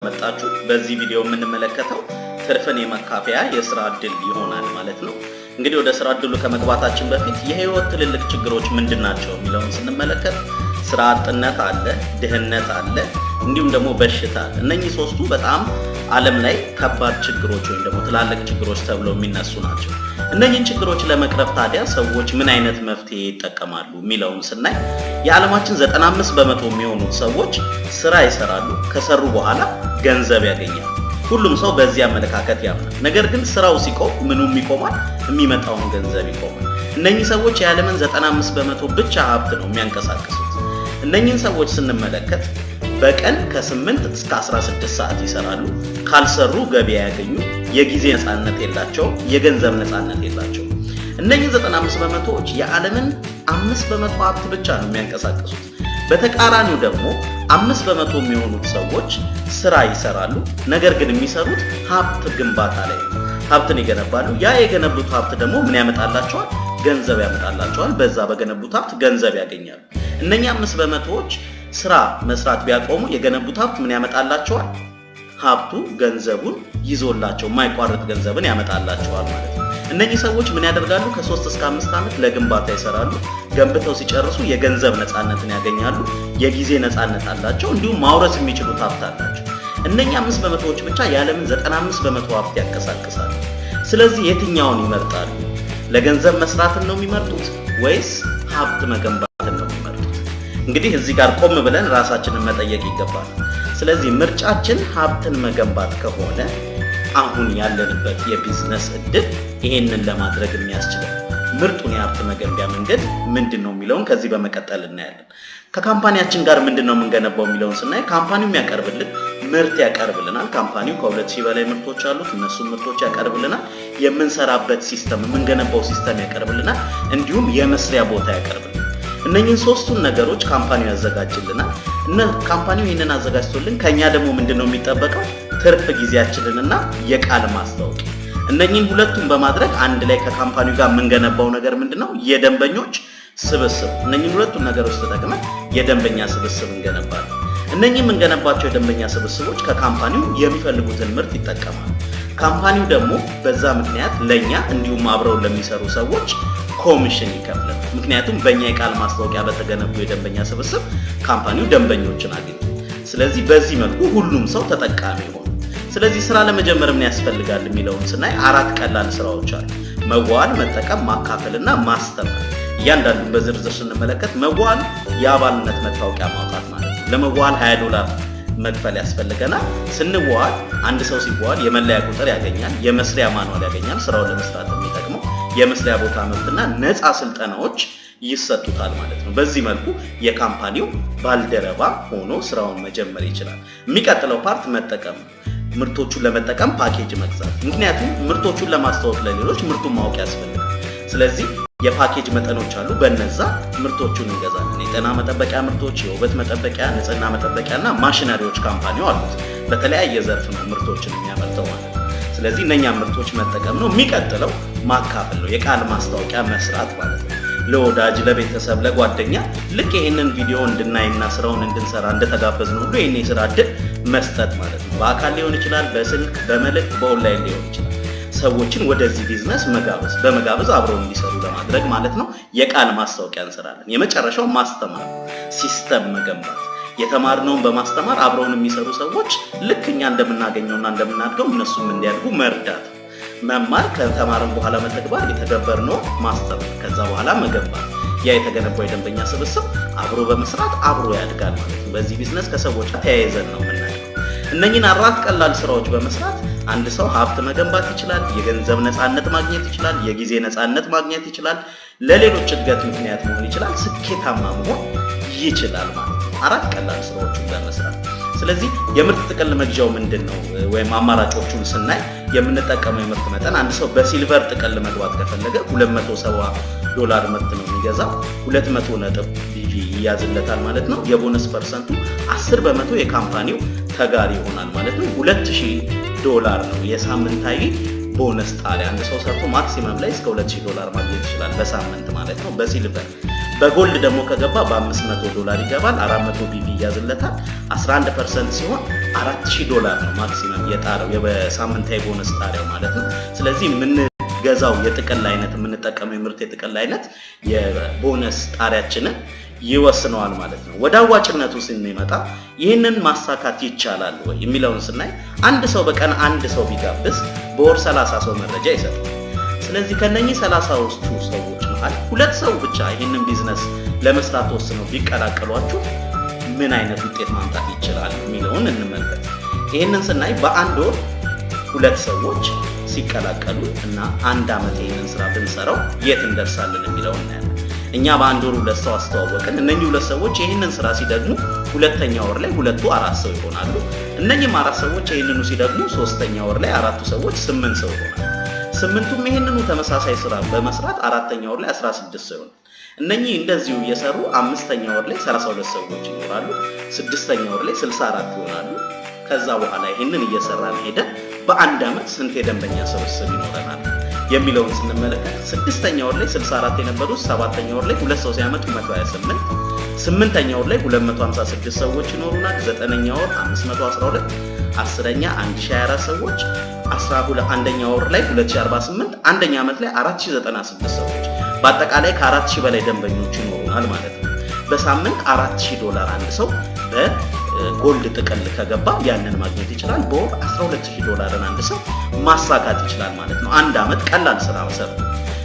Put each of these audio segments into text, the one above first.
መጣችሁ በዚህ ቪዲዮ የምንመለከተው ትርፍን የመካፈያ የሥራ ዕድል ይሆናል ማለት ነው። እንግዲህ ወደ ሥራ ዕድሉ ከመግባታችን በፊት የህይወት ትልልቅ ችግሮች ምንድናቸው የሚለውን ስንመለከት ሥራ አጥነት አለ፣ ድህነት አለ፣ እንዲሁም ደግሞ በሽታ አለ። እነኚህ ሶስቱ በጣም ዓለም ላይ ከባድ ችግሮች ወይም ደግሞ ትላልቅ ችግሮች ተብለው የሚነሱ ናቸው። እነኚህን ችግሮች ለመቅረፍ ታዲያ ሰዎች ምን አይነት መፍትሄ ይጠቀማሉ የሚለውን ስናይ የዓለማችን 95% የሚሆኑት ሰዎች ስራ ይሰራሉ፣ ከሰሩ በኋላ ገንዘብ ያገኛሉ። ሁሉም ሰው በዚህ አመለካከት ያምናል። ነገር ግን ስራው ሲቆም ምኑም ይቆማል፣ የሚመጣውን ገንዘብ ይቆማል። እነኚህ ሰዎች የዓለምን 95% ብቻ ሀብት ነው የሚያንቀሳቅሱት። እነኚህን ሰዎች ስንመለከት በቀን ከ8 እስከ 16 ሰዓት ይሰራሉ፣ ካልሰሩ ገቢ ያገኙ፣ የጊዜ ነፃነት የላቸው፣ የገንዘብ ነፃነት የላቸው። እነኚህ 95%ዎች የዓለምን 5% ሀብት ብቻ ነው የሚያንቀሳቅሱት። በተቃራኒው ደግሞ 5% የሚሆኑት ሰዎች ስራ ይሰራሉ፣ ነገር ግን የሚሰሩት ሀብት ግንባታ ላይ ነው። ሀብትን ይገነባሉ። ያ የገነቡት ሀብት ደግሞ ምን ያመጣላቸዋል? ገንዘብ ያመጣላቸዋል። በዛ በገነቡት ሀብት ገንዘብ ያገኛሉ። እነኛ 5%ዎች ስራ መስራት ቢያቆሙ የገነቡት ሀብት ምን ያመጣላቸዋል? ሀብቱ ገንዘቡን ይዞላቸው የማይቋረጥ ገንዘብን ያመጣላቸዋል ማለት ነው። እነኚህ ሰዎች ምን ያደርጋሉ? ከ3 እስከ 5 ዓመት ለግንባታ ይሰራሉ። ገንብተው ሲጨርሱ የገንዘብ ነፃነትን ያገኛሉ፣ የጊዜ ነፃነት አላቸው፣ እንዲሁም ማውረስ የሚችሉት ሀብት አላቸው። እነኛ 5%ዎች ብቻ የዓለምን 95% ሀብት ያንቀሳቅሳሉ። ስለዚህ የትኛውን ይመርጣሉ? ለገንዘብ መስራትን ነው የሚመርጡት ወይስ ሀብት መገንባትን ነው የሚመርጡት? እንግዲህ እዚህ ጋር ቆም ብለን ራሳችንን መጠየቅ ይገባል። ስለዚህ ምርጫችን ሀብትን መገንባት ከሆነ አሁን ያለንበት የቢዝነስ ዕድል ይሄንን ለማድረግ የሚያስችለው ምርጡን የሀብት መገንቢያ መንገድ ምንድነው የሚለውን ከዚህ በመቀጠል እናያለን። ከካምፓኒያችን ጋር ምንድነው የምንገነባው የሚለውን ስናይ ካምፓኒው የሚያቀርብልን ምርት ያቀርብልናል። ካምፓኒው ከ2000 በላይ ምርቶች አሉት። እነሱን ምርቶች ያቀርብልናል። የምንሰራበት ሲስተም፣ የምንገነባው ሲስተም ያቀርብልናል። እንዲሁም የመስሪያ ቦታ ያቀርብልናል። እነኚህን ሶስቱን ነገሮች ካምፓኒው ያዘጋጅልናል። ካምፓኒው ይህንን አዘጋጅቶልን ከኛ ደግሞ ምንድነው የሚጠበቀው? ትርፍ ጊዜያችንንና የቃል ማስታወቂያ። እነኚህን ሁለቱን በማድረግ አንድ ላይ ከካምፓኒው ጋር የምንገነባው ነገር ምንድነው? የደንበኞች ስብስብ። እነኚህን ሁለቱን ነገሮች ተጠቅመን የደንበኛ ስብስብ እንገነባለን። እነኚህ የምንገነባቸው የደንበኛ ስብስቦች ከካምፓኒው የሚፈልጉትን ምርት ይጠቀማሉ። ካምፓኒው ደግሞ በዛ ምክንያት ለኛ እንዲሁም አብረው ለሚሰሩ ሰዎች ኮሚሽን ይከፍላል። ምክንያቱም በእኛ የቃል ማስታወቂያ በተገነቡ የደንበኛ ስብስብ ካምፓኒው ደንበኞችን አገኘ። ስለዚህ በዚህ መልኩ ሁሉም ሰው ተጠቃሚ ሆነ። ስለዚህ ስራ ለመጀመር ምን ያስፈልጋል የሚለውን ስናይ 4 ቀላል ስራዎች አሉ። መዋል፣ መጠቀም፣ ማካፈልና ማስተማር። እያንዳንዱን በዝርዝር ስንመለከት መዋል የአባልነት መታወቂያ ማውጣት ማለት ነው። ለመዋል $20 መክፈል ያስፈልገናል። ስንዋል አንድ ሰው ሲዋል የመለያ ቁጥር ያገኛል፣ የመስሪያ ማንዋል ያገኛል፣ ስራውን ለመስራት የሚጠቅመው የመስሪያ ቦታ መብትና ነፃ ስልጠናዎች ይሰጡታል ማለት ነው። በዚህ መልኩ የካምፓኒው ባልደረባ ሆኖ ስራውን መጀመር ይችላል። የሚቀጥለው ፓርት መጠቀም ነው። ምርቶቹን ለመጠቀም ፓኬጅ መግዛት። ምክንያቱም ምርቶቹን ለማስተዋወቅ ለሌሎች ምርቱን ማወቅ ያስፈልጋል። ስለዚህ የፓኬጅ መጠኖች አሉ። በእነዛ ምርቶቹን እንገዛለን። የጤና መጠበቂያ ምርቶች፣ የውበት መጠበቂያ፣ ንጽህና መጠበቂያና ማሽነሪዎች ካምፓኒው አሉት። በተለያየ ዘርፍ ነው ምርቶችን የሚያመርተው ማለት ነው። ስለዚህ እነኛ ምርቶች መጠቀም ነው። የሚቀጥለው ማካፈል ነው። የቃል ማስታወቂያ መስራት ማለት ነው። ለወዳጅ፣ ለቤተሰብ፣ ለጓደኛ ልክ ይሄንን ቪዲዮ እንድናይና ስራውን እንድንሰራ እንደተጋበዝነው ሁሉ ይሄን የሥራ ዕድል መስጠት ማለት ነው። በአካል ሊሆን ይችላል፣ በስልክ፣ በመልእክት፣ በኦንላይን ሊሆን ይችላል። ሰዎችን ወደዚህ ቢዝነስ በመጋበዝ አብረው እንዲሰሩ ለማድረግ ማለት ነው። የቃል ማስታወቂያ እንሰራለን። የመጨረሻው ማስተማር፣ ሲስተም መገንባት። የተማርነውን በማስተማር አብረውን የሚሰሩ ሰዎች ልክ እኛ እንደምናገኘውና እንደምናድገው እነሱም እንዲያድጉ መርዳት። መማር፣ ከተማርን በኋላ መተግበር፣ የተገበርነው ማስተማር፣ ከዛ በኋላ መገንባት። ያ የተገነባው የደንበኛ ስብስብ አብሮ በመስራት አብሮ ያድጋል ማለት ነው። በዚህ ቢዝነስ ከሰዎች ጋር ተያይዘን ነው የምናየው። እነኚህን 4 ቀላል ስራዎች በመስራት አንድ ሰው ሀብት መገንባት ይችላል፣ የገንዘብ ነፃነት ማግኘት ይችላል፣ የጊዜ ነፃነት ማግኘት ይችላል፣ ለሌሎች እድገት ምክንያት መሆን ይችላል፣ ስኬታማ መሆን ይችላል ማለት ነው። 4 ቀላል ስራዎችን በመስራት። ስለዚህ የምርት ጥቅል መግዣው ምንድነው ወይም አማራጮቹን ስናይ የምንጠቀመው የምርት መጠን አንድ ሰው በሲልቨር ጥቅል መግባት ከፈለገ $270 ምርት ነው የሚገዛው። 200 ነጥብ ቢቪ ይያዝለታል ማለት ነው። የቦነስ ፐርሰንቱ 10% የካምፓኒው ተጋሪ ይሆናል ማለት ነው። $2000 ነው የሳምንታዊ ቦነስ ጣሪያ። አንድ ሰው ሰርቶ ማክሲመም ላይ እስከ $2000 ማግኘት ይችላል በሳምንት ማለት ነው በሲልቨር። በጎልድ ደግሞ ከገባ በ$500 ይገባል። 400 ቢቪ ይያዝለታል። 11% ሲሆን $4000 ነው ማክሲመም የጣረው የበሳምንታዊ ቦነስ ጣሪያው ማለት ነው። ስለዚህ የምንገዛው የጥቅል አይነት የምንጠቀመው የምርት የጥቅል አይነት የቦነስ ጣሪያችንን ይወስነዋል ማለት ነው። ወደ አዋጭነቱ ስንመጣ ይህንን ማሳካት ይቻላል ወይ የሚለውን ስናይ አንድ ሰው በቀን አንድ ሰው ቢጋብዝ በወር 30 ሰው መረጃ ይሰጣል። ስለዚህ ከነኚህ 30ዎቹ ሰዎች መሃል 2 ሰው ብቻ ይህንን ቢዝነስ ለመስራት ወስነው ቢቀላቀሏችሁ ምን አይነት ውጤት ማምጣት ይችላል የሚለውን እንመልከት። ይህንን ስናይ በአንድ ወር 2 ሰዎች ሲቀላቀሉ እና አንድ አመት ይህንን ስራ ብንሰራው የት እንደርሳለን የሚለውን እናያለን። እኛ በአንድ ወር 2 ሰው አስተዋወቅን። እነኚህ 2 ሰዎች ይህንን ስራ ሲደግሙ ሁለተኛ ወር ላይ 2ቱ 4 ሰው ይሆናሉ። እነኚህም 4 ሰዎች ይህንኑ ሲደግሙ ሶስተኛ ወር ላይ 4ቱ ሰዎች 8 ሰው ይሆናሉ። 8ቱም ይህንኑ ተመሳሳይ ስራ በመስራት አራተኛ ወር ላይ 16 ሰው ይሆናል። እነኚህ እንደዚሁ እየሰሩ አምስተኛ ወር ላይ 32 ሰዎች ይኖራሉ። ስድስተኛ ወር ላይ 64 ይሆናሉ። ከዛ በኋላ ይህንን እየሰራን ሄደን በአንድ አመት ስንት የደንበኛ ስብስብ ይኖረናል የሚለውን ስንመለከት ስድስተኛ ወር ላይ 64 የነበሩት ሰባተኛ ወር ላይ 2 ሰው ሲያመጡ 128፣ ስምንተኛ ወር ላይ 256 ሰዎች ይኖሩናል። ዘጠነኛ ወር 512፣ አስረኛ 1024 ሰዎች፣ 11ኛ ወር ላይ 2048፣ አንደኛ አመት ላይ 4096 ሰዎች በአጠቃላይ ከ4000 በላይ ደንበኞች ይኖሩናል ማለት ነው። በሳምንት $4000 አንድ ሰው በጎልድ ጥቅል ከገባ ያንን ማግኘት ይችላል። በወር $12000 አንድ ሰው ማሳካት ይችላል ማለት ነው። አንድ አመት ቀላል ስራ መሰረት።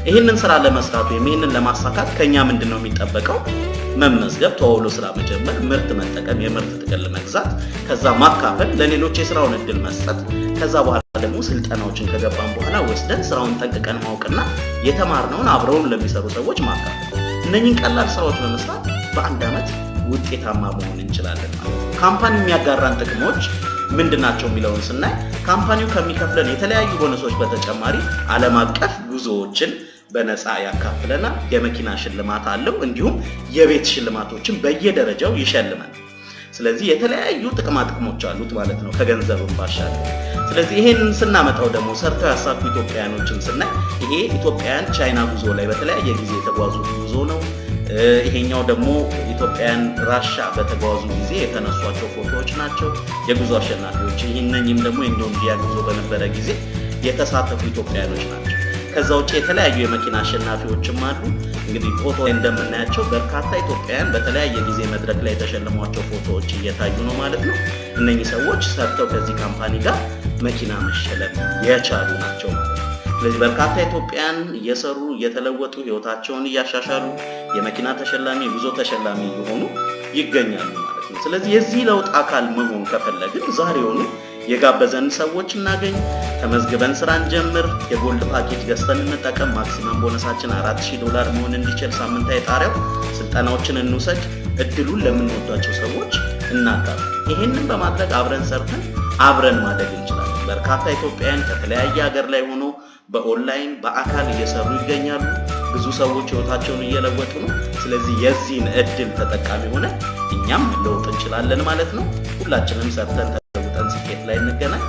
ይህንን ስራ ለመስራት ወይም ይህንን ለማሳካት ከኛ ምንድነው የሚጠበቀው? መመዝገብ፣ ተዋውሎ ስራ መጀመር፣ ምርት መጠቀም፣ የምርት ጥቅል መግዛት፣ ከዛ ማካፈል፣ ለሌሎች የስራውን እድል መስጠት፣ ከዛ በኋላ ደግሞ ስልጠናዎችን ከገባን በኋላ ወስደን ስራውን ጠንቅቀን ማወቅና የተማርነውን አብረውን ለሚሰሩ ሰዎች ማካፈል። እነኚህን ቀላል ስራዎች በመስራት በአንድ አመት ውጤታማ መሆን እንችላለን ማለት ነው። ካምፓኒው የሚያጋራን ጥቅሞች ምንድናቸው የሚለውን ስናይ ካምፓኒው ከሚከፍለን የተለያዩ ቦነሶች በተጨማሪ ዓለም አቀፍ ጉዞዎችን በነፃ ያካፍለናል። የመኪና ሽልማት አለው። እንዲሁም የቤት ሽልማቶችን በየደረጃው ይሸልማል። ስለዚህ የተለያዩ ጥቅማ ጥቅሞች አሉት ማለት ነው ከገንዘብም ባሻገር። ስለዚህ ይሄንን ስናመጣው ደግሞ ሰርተው ያሳኩ ኢትዮጵያውያኖችን ስናይ ይሄ ኢትዮጵያውያን ቻይና ጉዞ ላይ በተለያየ ጊዜ የተጓዙት ጉዞ ነው። ይሄኛው ደግሞ ኢትዮጵያውያን ራሻ በተጓዙ ጊዜ የተነሷቸው ፎቶዎች ናቸው የጉዞ አሸናፊዎች። ይህንንም ደግሞ ኢንዶኔዥያ ጉዞ በነበረ ጊዜ የተሳተፉ ኢትዮጵያውያኖች ናቸው። ከዛ ውጪ የተለያዩ የመኪና አሸናፊዎችም አሉ። እንግዲህ ፎቶ እንደምናያቸው በርካታ ኢትዮጵያውያን በተለያየ ጊዜ መድረክ ላይ የተሸለሟቸው ፎቶዎች እየታዩ ነው ማለት ነው። እነኚህ ሰዎች ሰርተው ከዚህ ካምፓኒ ጋር መኪና መሸለም የቻሉ ናቸው ማለት ነው። ስለዚህ በርካታ ኢትዮጵያውያን እየሰሩ እየተለወጡ ህይወታቸውን እያሻሻሉ የመኪና ተሸላሚ የጉዞ ተሸላሚ እየሆኑ ይገኛሉ ማለት ነው። ስለዚህ የዚህ ለውጥ አካል መሆን ከፈለግን ዛሬውኑ የጋበዘን ሰዎች እናገኝ፣ ተመዝግበን ስራ እንጀምር፣ የጎልድ ፓኬጅ ገዝተን እንጠቀም፣ ማክሲመም ቦነሳችን $4000 መሆን እንዲችል ሳምንታዊ ጣሪያው፣ ስልጠናዎችን እንውሰድ፣ እድሉን ለምንወዳቸው ሰዎች እናጋራ። ይሄንን በማድረግ አብረን ሰርተን አብረን ማደግ እንችላለን። በርካታ ኢትዮጵያውያን ከተለያየ ሀገር ላይ ሆኖ በኦንላይን በአካል እየሰሩ ይገኛሉ። ብዙ ሰዎች ህይወታቸውን እየለወጡ ነው። ስለዚህ የዚህን እድል ተጠቃሚ ሆነ እኛም ለውጥ እንችላለን ማለት ነው። ሁላችንም ሰርተን ስኬት ላይ እንገናኝ።